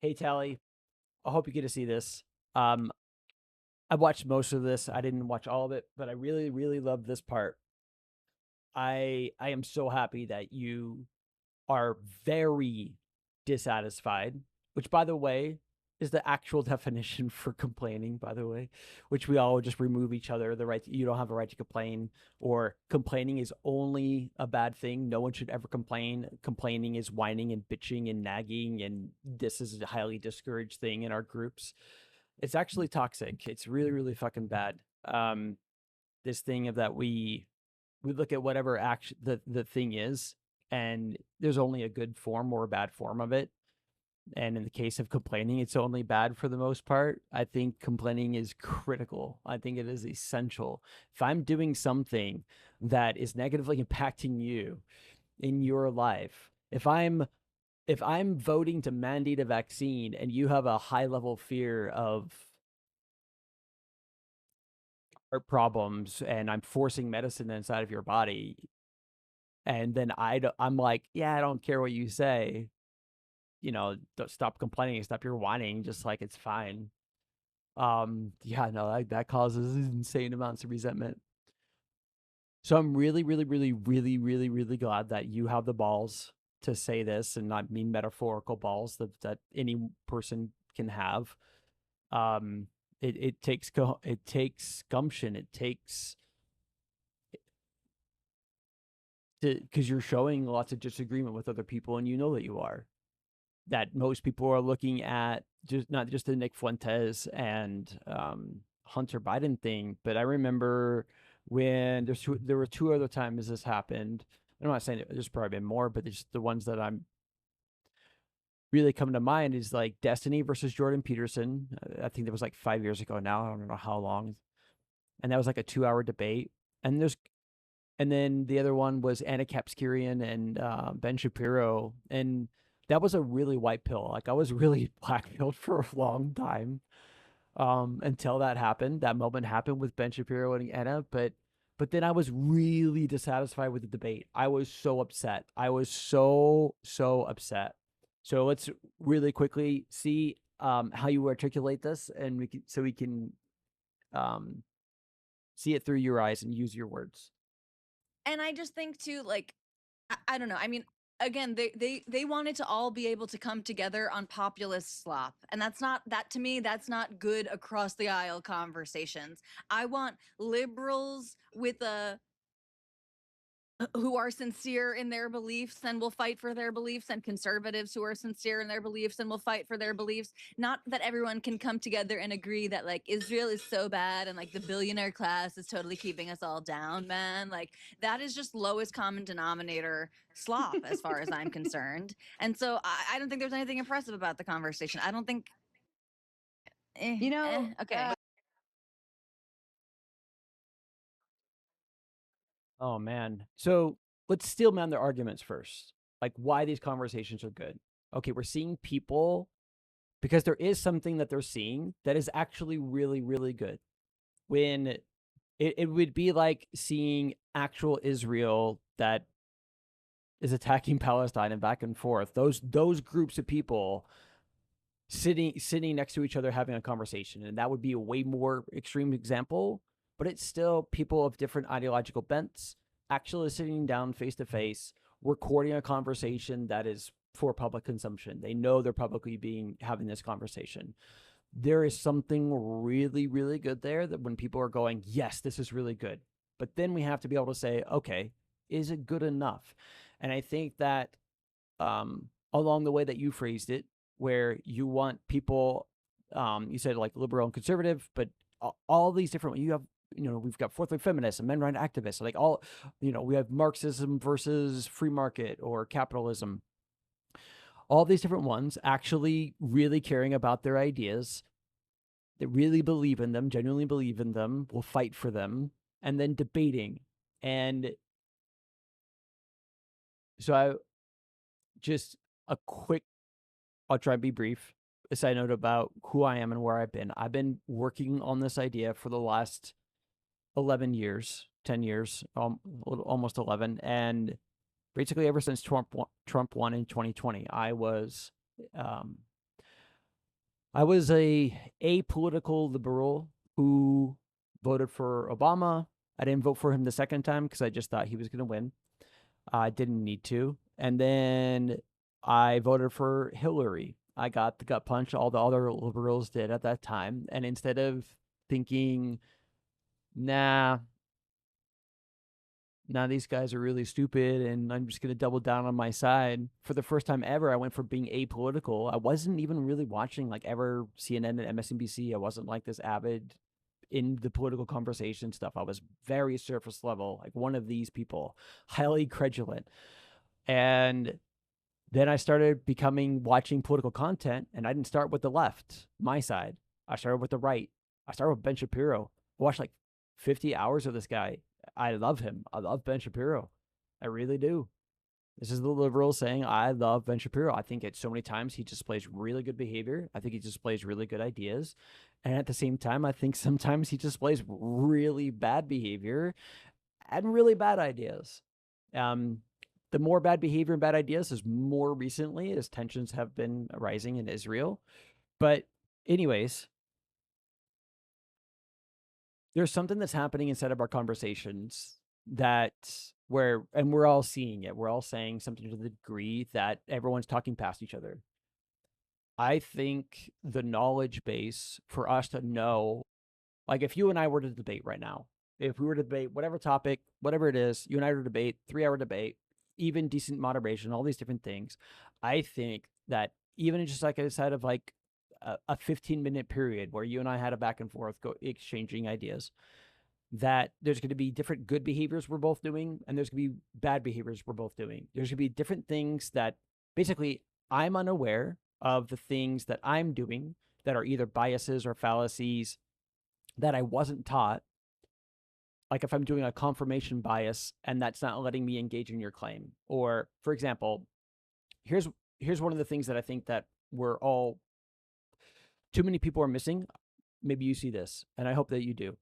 Hey, Tally. I hope you get to see this. Um, I watched most of this. I didn't watch all of it, but I really, really love this part. I am so happy that you are very dissatisfied, which, by the way, is the actual definition for complaining, by the way, which we all just remove each other. You don't have a right to complain, or complaining is only a bad thing. No one should ever complain. Complaining is whining and bitching and nagging, and this is a highly discouraged thing in our groups. It's actually toxic. It's really, really fucking bad. This thing of that we look at whatever action the thing is, and there's only a good form or a bad form of it. And in the case of complaining, it's only bad for the most part. I think complaining is critical. I think it is essential. If I'm doing something that is negatively impacting you in your life, if I'm voting to mandate a vaccine and you have a high level fear of heart problems and I'm forcing medicine inside of your body, and then I'm like, yeah, I don't care what you say. Don't stop complaining, stop your whining, just like it's fine. Yeah, no, that causes insane amounts of resentment. So I'm really, really, really, really, really, really glad that you have the balls to say this, and not mean metaphorical balls that any person can have. It takes gumption. It takes because you're showing lots of disagreement with other people, and you know that you are. That most people are looking at just not just the Nick Fuentes and Hunter Biden thing, but I remember when there were two other times this happened. I'm not saying there's probably been more, but just the ones that I'm really coming to mind is like Destiny versus Jordan Peterson. I think that was like 5 years ago now. I don't know how long, and that was like a 2 hour debate. And there's and then the other one was Anna Kapskirian and Ben Shapiro, and that was a really white pill. Like I was really black pilled for a long time until that happened. That moment happened with Ben Shapiro and Anna, but then I was really dissatisfied with the debate. I was so upset. I was so upset. So let's really quickly see how you articulate this, and we can um, see it through your eyes and use your words. And I just think too, like, I don't know. I mean, again, they wanted to all be able to come together on populist slop, and that's not that to me. That's not good across the aisle conversations. I want liberals with a who are sincere in their beliefs and will fight for their beliefs, and conservatives who are sincere in their beliefs and will fight for their beliefs. Not that everyone can come together and agree that like Israel is so bad and like the billionaire class is totally keeping us all down, man. Like that is just lowest common denominator slop as far as I'm concerned. And so I don't think there's anything impressive about the conversation. I don't think You know, okay. Oh man. So let's steel man their arguments first. Like why these conversations are good. Okay, we're seeing people because there is something that they're seeing that is actually really, really good. When it would be like seeing actual Israel that is attacking Palestine and back and forth. Those groups of people sitting next to each other having a conversation, and that would be a way more extreme example, but it's still people of different ideological bents actually sitting down face to face recording a conversation that is for public consumption. They know they're publicly being having this conversation. There is something really, really good there, that when people are going, yes, this is really good, but then we have to be able to say, okay, is it good enough? And I think that along the way that you phrased it, where you want people, you said like liberal and conservative, but all these different, you have, we've got fourth wave feminists and men right activists, like all, we have Marxism versus free market or capitalism, all these different ones actually really caring about their ideas, that really believe in them, genuinely believe in them, will fight for them, and then debating. And so I just a quick I'll try and be brief. A side note about who I am and where I've been. I've been working on this idea for the last 11 years, 10 years, almost 11. And basically, ever since Trump won in 2020, I was, um, I was a apolitical liberal who voted for Obama. I didn't vote for him the second time because I just thought he was going to win. I didn't need to. And then I voted for Hillary. I got the gut punch all the other liberals did at that time. And instead of thinking, nah, now these guys are really stupid and I'm just going to double down on my side. For the first time ever, I went from being apolitical. I wasn't even really watching like ever CNN and MSNBC. I wasn't like this avid in the political conversation stuff. I was very surface level, like one of these people, highly credulent. And then I started becoming watching political content, and I didn't start with the left, my side. I started with the right. I started with Ben Shapiro. I watched like 50 hours of this guy. I love him. I love Ben Shapiro. I really do. This is the liberal saying, I love Ben Shapiro. I think so many times he displays really good behavior. I think he displays really good ideas. And at the same time, I think sometimes he displays really bad behavior and really bad ideas. The more bad behavior and bad ideas is more recently as tensions have been rising in Israel. But anyways, there's something that's happening inside of our conversations that we're all seeing it. We're all saying something to the degree that everyone's talking past each other. I think the knowledge base for us to know, like if you and I were to debate right now, if we were to debate whatever topic, whatever it is, you and I were to debate, 3-hour debate, even decent moderation, all these different things, I think that even just like inside of like a 15-minute period where you and I had a back and forth exchanging ideas, that there's going to be different good behaviors we're both doing, and there's going to be bad behaviors we're both doing. There's going to be different things that basically I'm unaware of the things that I'm doing that are either biases or fallacies that I wasn't taught. Like if I'm doing a confirmation bias and that's not letting me engage in your claim. Or for example, here's one of the things that I think that we're all too many people are missing. Maybe you see this, and I hope that you do.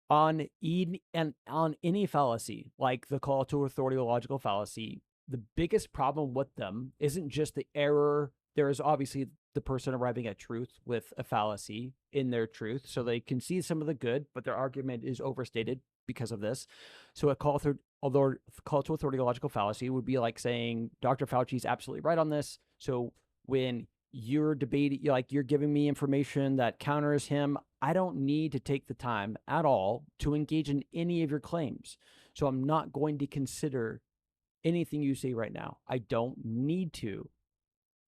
On any fallacy, like the call to authority or logical fallacy, the biggest problem with them isn't just the error. There is obviously the person arriving at truth with a fallacy in their truth, so they can see some of the good, but their argument is overstated because of this. So a call to authority or logical fallacy would be like saying Dr. Fauci is absolutely right on this. So when you're debating, like you're giving me information that counters him, I don't need to take the time at all to engage in any of your claims. So I'm not going to consider anything you say right now. I don't need to.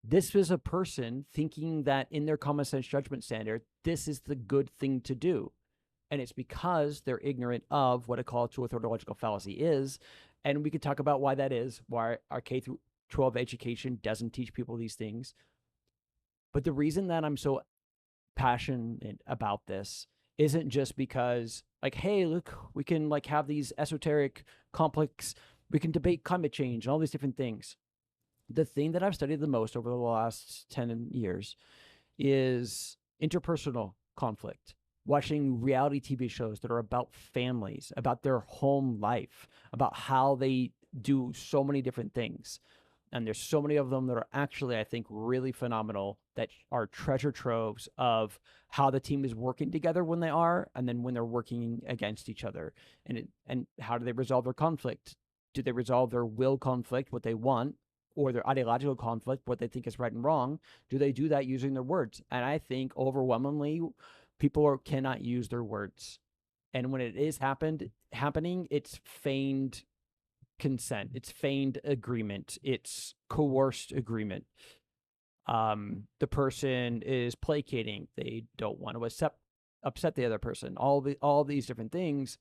This is a person thinking that in their common sense judgment standard, this is the good thing to do. And it's because they're ignorant of what a call to authority fallacy is. And we could talk about why that is, why our K-12 education doesn't teach people these things. But the reason that I'm so passionate about this isn't just because like, hey, look, we can like have these esoteric complex, we can debate climate change and all these different things. The thing that I've studied the most over the last 10 years is interpersonal conflict. Watching reality TV shows that are about families, about their home life, about how they do so many different things. And there's so many of them that are actually, I think, really phenomenal, that are treasure troves of how the team is working together when they are, and then when they're working against each other. And how do they resolve their conflict? Do they resolve their will conflict, what they want, or their ideological conflict, what they think is right and wrong? Do they do that using their words? And I think overwhelmingly, people cannot use their words. And when it is happening, it's feigned consent, it's feigned agreement, it's coerced agreement. The person is placating, they don't want to upset the other person, all these different things,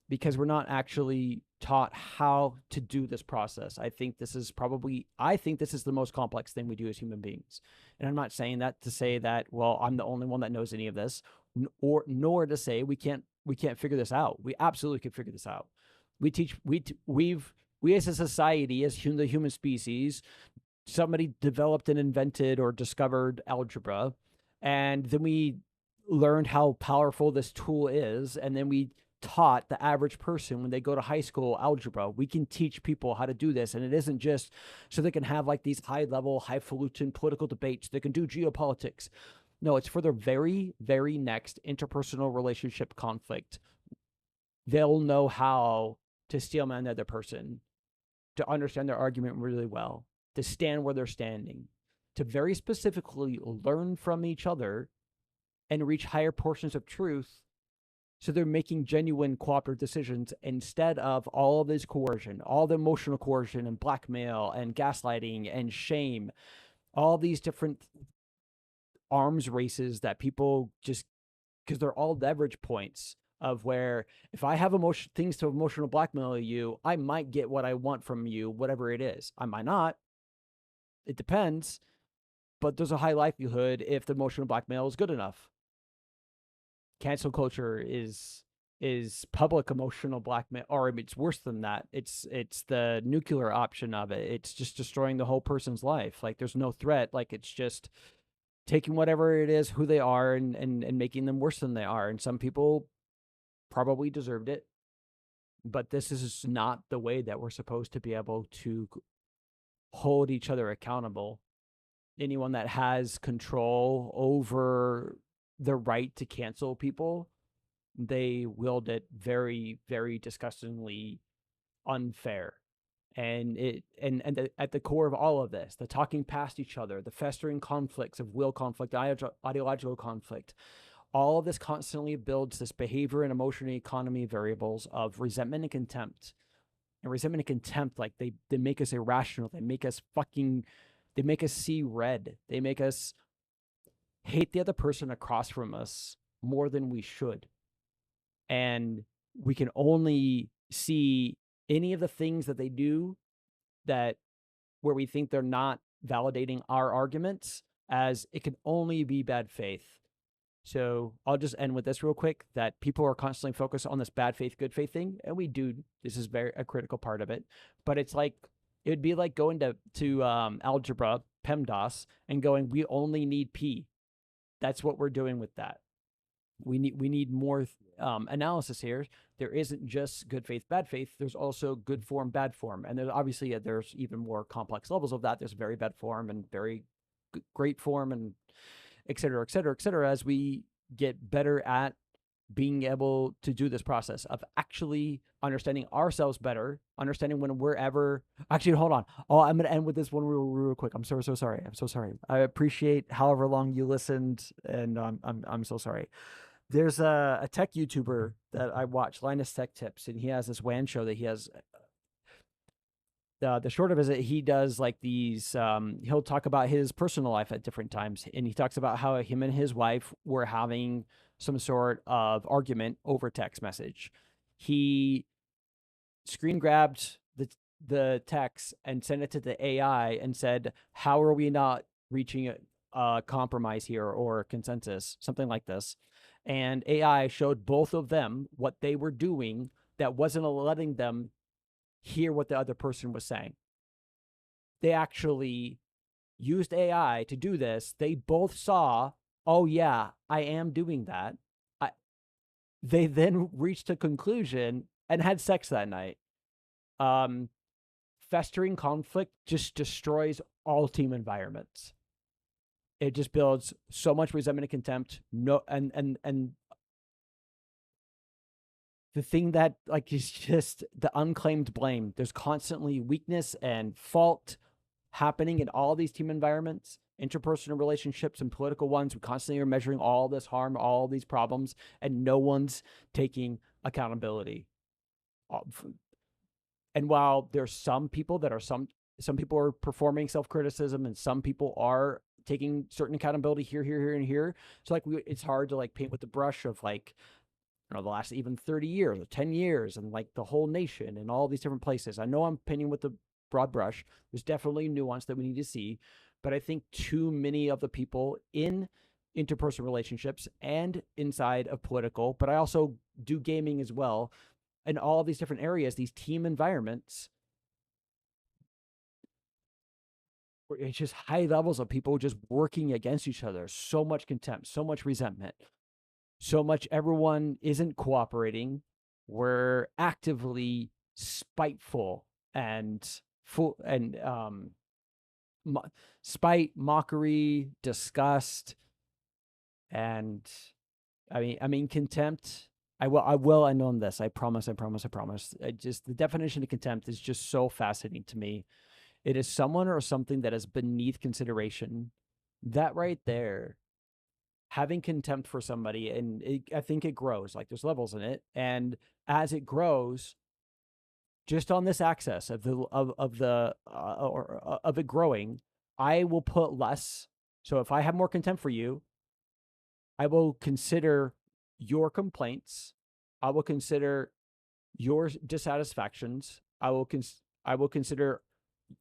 because we're not actually taught how to do this process. I think this is the most complex thing we do as human beings. And I'm not saying that to say that, well, I'm the only one that knows any of this, nor to say we can't figure this out. We absolutely can figure this out. We as a society, as the human species, somebody developed and invented or discovered algebra, and then we learned how powerful this tool is, and then we taught the average person when they go to high school algebra. We can teach people how to do this. And it isn't just so they can have like these high level, highfalutin political debates. They can do geopolitics. No, it's for their very, very next interpersonal relationship conflict. They'll know how to steelman the other person, to understand their argument really well, to stand where they're standing, to very specifically learn from each other and reach higher portions of truth. So they're making genuine cooperative decisions instead of all of this coercion, all the emotional coercion and blackmail and gaslighting and shame, all these different arms races that people just, because they're all leverage points of where if I have things to emotional blackmail you, I might get what I want from you, whatever it is. I might not. It depends. But there's a high likelihood if the emotional blackmail is good enough. Cancel culture is public emotional blackmail, or it's worse than that. It's the nuclear option of it. It's just destroying the whole person's life. Like there's no threat. Like it's just taking whatever it is, who they are, and making them worse than they are. And some people probably deserved it, but this is not the way that we're supposed to be able to hold each other accountable. Anyone that has control over the right to cancel people, they wield it very, very disgustingly unfair. And at the core of all of this, the talking past each other, the festering conflicts of will conflict, ideological conflict, all of this constantly builds this behavior and emotional economy variables of resentment and contempt. And resentment and contempt, like they make us irrational. They make us see red. They make us hate the other person across from us more than we should. And we can only see any of the things that they do that where we think they're not validating our arguments as it can only be bad faith. So I'll just end with this real quick, that people are constantly focused on this bad faith, good faith thing. And we do, this is a critical part of it, but it's like, it would be like going to algebra, PEMDAS, and going, we only need P. That's what we're doing with that. We need more analysis here. There isn't just good faith, bad faith. There's also good form, bad form. And there's obviously, there's even more complex levels of that. There's very bad form and very great form and et cetera, et cetera, et cetera, as we get better at being able to do this process of actually understanding ourselves better, understanding when we're ever, actually, hold on. Oh, I'm going to end with this one real quick. I'm so sorry. I'm so sorry. I appreciate however long you listened, and I'm so sorry. There's a tech YouTuber that I watch, Linus Tech Tips, and he has this WAN show that he has. The short of it, he does like these, he'll talk about his personal life at different times. And he talks about how him and his wife were having some sort of argument over text message. He screen grabbed the text and sent it to the AI and said, how are we not reaching a compromise here or consensus, something like this. And AI showed both of them what they were doing that wasn't letting them hear what the other person was saying. They actually used AI to do this. They both saw, oh yeah, I am doing that. They then reached a conclusion and had sex that night. Festering conflict just destroys all team environments. It just builds so much resentment and contempt. And the thing that like is just the unclaimed blame. There's constantly weakness and fault happening in all these team environments, interpersonal relationships and political ones. We constantly are measuring all this harm, all these problems, and no one's taking accountability. And while there's some people that are some people are performing self-criticism, and some people are taking certain accountability here, and here. So like it's hard to like paint with the brush of like, you know, the last even 30 years or 10 years and like the whole nation and all these different places. I know I'm painting with the broad brush. There's definitely nuance that we need to see, but I think too many of the people in interpersonal relationships and inside of political, but I also do gaming as well, in all of these different areas, these team environments, where it's just high levels of people just working against each other, so much contempt, so much resentment, so much everyone isn't cooperating. we're actively spiteful and full and spite, mockery, disgust, and I mean contempt. I will end on this. I promise. Just the definition of contempt is just so fascinating to me. It is someone or something that is beneath consideration. That right there, having contempt for somebody, and I think it grows. Like there's levels in it, and as it grows, just on this axis of it growing, I will put less. So if I have more contempt for you, I will consider your complaints. I will consider your dissatisfactions. I will consider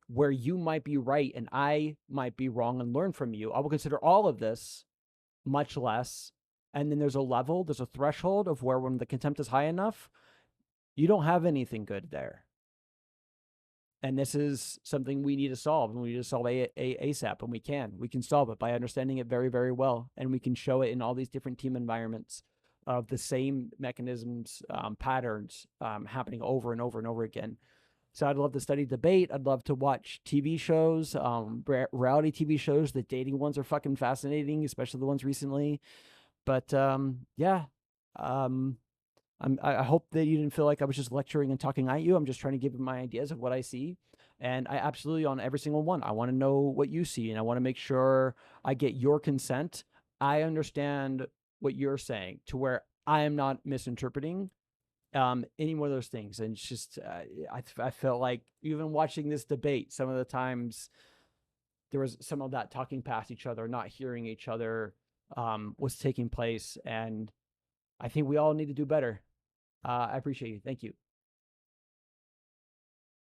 where you might be right and I might be wrong and learn from you. I will consider all of this much less. And then there's a threshold of where when the contempt is high enough, you don't have anything good there. And this is something we need to solve, and we need to solve ASAP, and we can solve it by understanding it very, very well. And we can show it in all these different team environments of the same mechanisms, patterns happening over and over and over again. So I'd love to study debate. I'd love to watch TV shows, reality TV shows. The dating ones are fucking fascinating, especially the ones recently. But yeah, I hope that you didn't feel like I was just lecturing and talking at you. I'm just trying to give you my ideas of what I see. And I absolutely, on every single one, I want to know what you see, and I want to make sure I get your consent. I understand what you're saying to where I am not misinterpreting any one of those things. And it's just, I felt like even watching this debate, some of the times there was some of that talking past each other, not hearing each other was taking place. And I think we all need to do better. I appreciate you. Thank you.